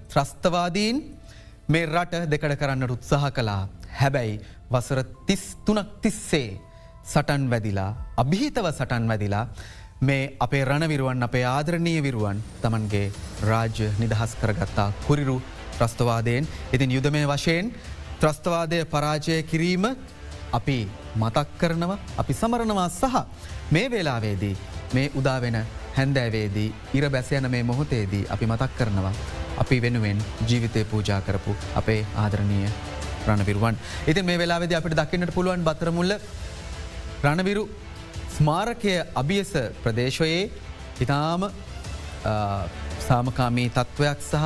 ත්‍රස්තවාදීන් මේ රට දෙකඩ කරන්නට උත්සාහ කළා. හැබැයි වසර 33ක් තිස්සේ සටන් වැදිලා අභීතව සටන් වැදිලා මේ අපේ රණවිරුවන් අපේ ආදරණීය විරුවන් තමන්ගේ රාජ්‍ය නිදහස් කරගත්තා කුරිරු ත්‍රස්තවාදයෙන්. ඉතින් යුදමය වශයෙන් ත්‍රස්තවාදය පරාජය කිරීම අපි මතක් කරනවා අපි සමරනවා සහ මේ වෙලාවේදී මේ උදාවෙන හැන්දෑවේදී ඉර බැස යන මේ මොහොතේදී අපි මතක් කරනවා අපි වෙනුවෙන් ජීවිතය පූජා කරපු අපේ ආදරණීය රණවිරුවන්. ඉතින් මේ වෙලාවේදී අපිට දකින්නට පුළුවන් බත්තරමුල්ල රණවිරු ස්මාරකය අභියස ප්‍රදේශයේ ඉතාම සාමකාමී තත්ත්වයක් සහ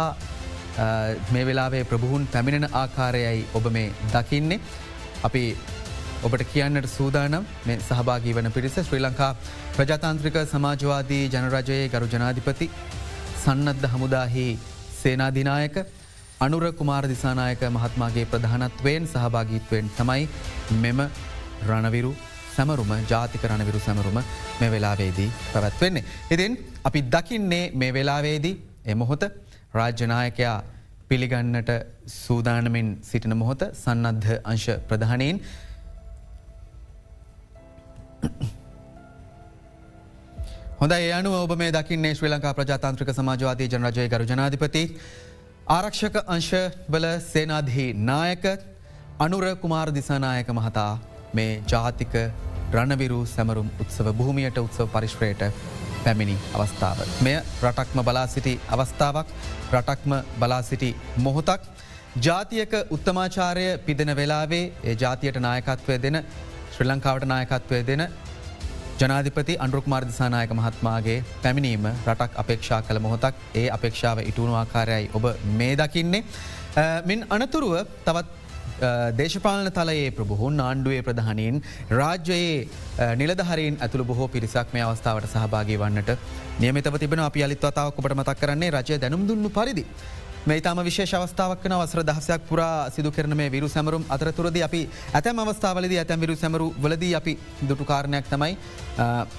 මේ වෙලාවේ ප්‍රභූන් පැමිණෙන ආකාරයයි ඔබ මේ දකින්නේ. අපි ඔබට කියන්නට සූදානම් මේ සහභාගී වන පිරිස ශ්‍රී ලංකා ප්‍රජාතාන්ත්‍රික සමාජවාදී ජනරජයේ ගරු ජනාධිපති සන්නද්ධ හමුදාහි සේනාධිනායක අනුර කුමාර දිසානායක මහත්මාගේ ප්‍රධානත්වයෙන් සහභාගීත්වයෙන් තමයි මෙම රණවිරු සැමරුම ජාතික රණවිරු සැමරුම මේ වෙලාවේදී පැවැත්වෙන්නේ. ඉතින් අපි දකින්නේ මේ වෙලාවේදී එමොහොත රාජ්‍යනායකයා පිළිගන්නට සූදානමින් සිටින මොහොත සන්නද්ධ අංශ ප්‍රධානයෙන් හොඳ ඒ අනුව ඔබ මේ දකින්නේ ශ්‍රී ලංකා ප්‍රජාතාන්ත්‍රික සමාජවාදී ජනරජයේ ගරු ජනාධිපති ආරක්ෂක අංශ වල සේනාධි නායක අනුර කුමාර දිසානායක මහතා මේ ජාතික රණවිරු සැමරුම් උත්සව භූමියට උත්සව පරිශ්‍රයට පැමිණි අවස්ථාව. මෙය රටක්ම බලා සිටි අවස්ථාවක් රටක්ම බලා සිටි මොහොතක් ජාතියක උත්තමාචාරය පිදෙන වෙලාවේ ඒ ජාතියට නායකත්වය දෙන ශ්‍රී ලංකාවට නායකත්වය දෙන ජනාධිපති අනුර කුමාර දිසානායක මහත්මයාගේ පැමිණීම රටක් අපේක්ෂා කළ මොහොතක් ඒ අපේක්ෂාව ඉටුණු ආකාරයයි ඔබ මේ දකින්නේ. මින් අනතුරුව තවත් දේශපාලන තලයේ ප්‍රභූන් ආණ්ඩුවේ ප්‍රධානීන් රාජ්‍යයේ නිලධහරින් ඇතුළු බොහෝ පිරිසක් මේ අවස්ථාවට සහභාගී වන්නට නියමිතව තිබෙන අපි අලිත් වතාවක් ඔබට මතක් කරන්නේ රජය දැනුම් දුන්නු පරිදි. මේ තාම විශේෂ අවස්ථාවක් වන වසර 16ක් පුරා සිදු කරන මේ විරු සැමරුම් අතරතුරදී අපි ඇතැම් අවස්ථාවලදී ඇතැම් විරු සැමරු වලදී අපි දුටු කාරණයක් තමයි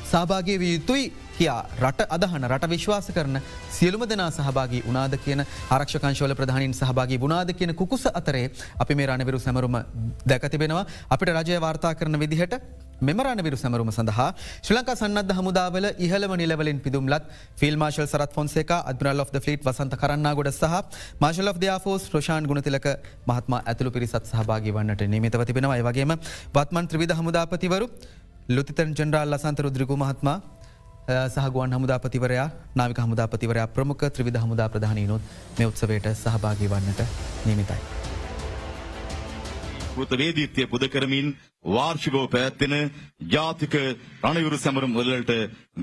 සහභාගී විය යුතුයි කියා රට අදහන රට විශ්වාස කරන සියලුම දෙනා සහභාගී වුණාද කියන ආරක්ෂක අංශවල ප්‍රධානීන් සහභාගී වුණාද කියන කුකුස අතරේ අපි මේ රණවිරු සැමරුම දැක තිබෙනවා. අපිට රජය වාර්තා කරන විදිහට මෙම රණවිරු සැමරුම සඳහා ශ්‍රී ලංකා සන්නද්ධ හමුදාවල ඉහළම නිලවලින් පිදුම්ලත් field marshal Sarath Fonseka admiral of the fleet Wasantha Karannagoda සහ marshal of the air force Roshan Goonetileke මහත්මයා ඇතුළු පිරිසත් සහභාගී වන්නට නියමිතව තිබෙනවා. ඒ වගේම වත්මන් ත්‍රිවිධ හමුදාපතිවරු ලුතිතන් ජෙනරාල් ලසන්ත රුද්‍රිගු මහත්මයා සහ ගුවන් හමුදාපතිවරයා නාවික හමුදාපතිවරයා ප්‍රමුඛ ත්‍රිවිධ හමුදා ප්‍රධානීනුත් මේ උත්සවයට සහභාගී වන්නට නියමිතයි. වේදීත්වය පුද කරමින් වාර්ෂිකව පැවැත්වෙන ජාතික රණවිරු සැමරුම් වලට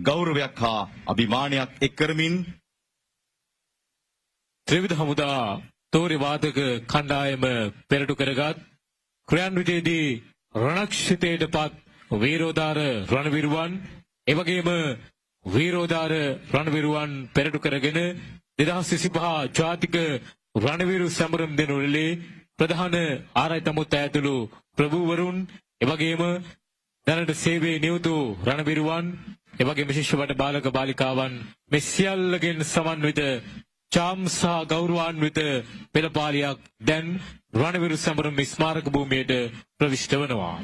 ගෞරවයක් හා අභිමානයක් එක් කරමින් ත්‍රිවිධ හමුදා තෝරවාදක කණ්ඩායම පෙරටු කරගත් ක්‍රියාන්විතයේදී රණක්ෂිතයට පත් වීරෝදාර රණවිරුවන් එවැගේම වීරෝදාර රණවිරුවන් පෙරටු කරගෙන 2025 ජාතික රණවිරු සැමරුම් දිනවලදී ප්‍රධාන ආරාධිත මුත් ඇතුළු ප්‍රභූවරුන් එවැගේම දැනට සේවයේ නියුතු රණවිරුවන් එවැගේම ශිෂ්‍ය වට බාලක බාලිකාවන් මේ සියල්ලගෙන් සමන්විත චාම් සහ ගෞරවාන්විත පෙළපාලියක් දැන් රණවිරු සැමරුම් ස්මාරක භූමියට ප්‍රවිෂ්ඨ වනවා.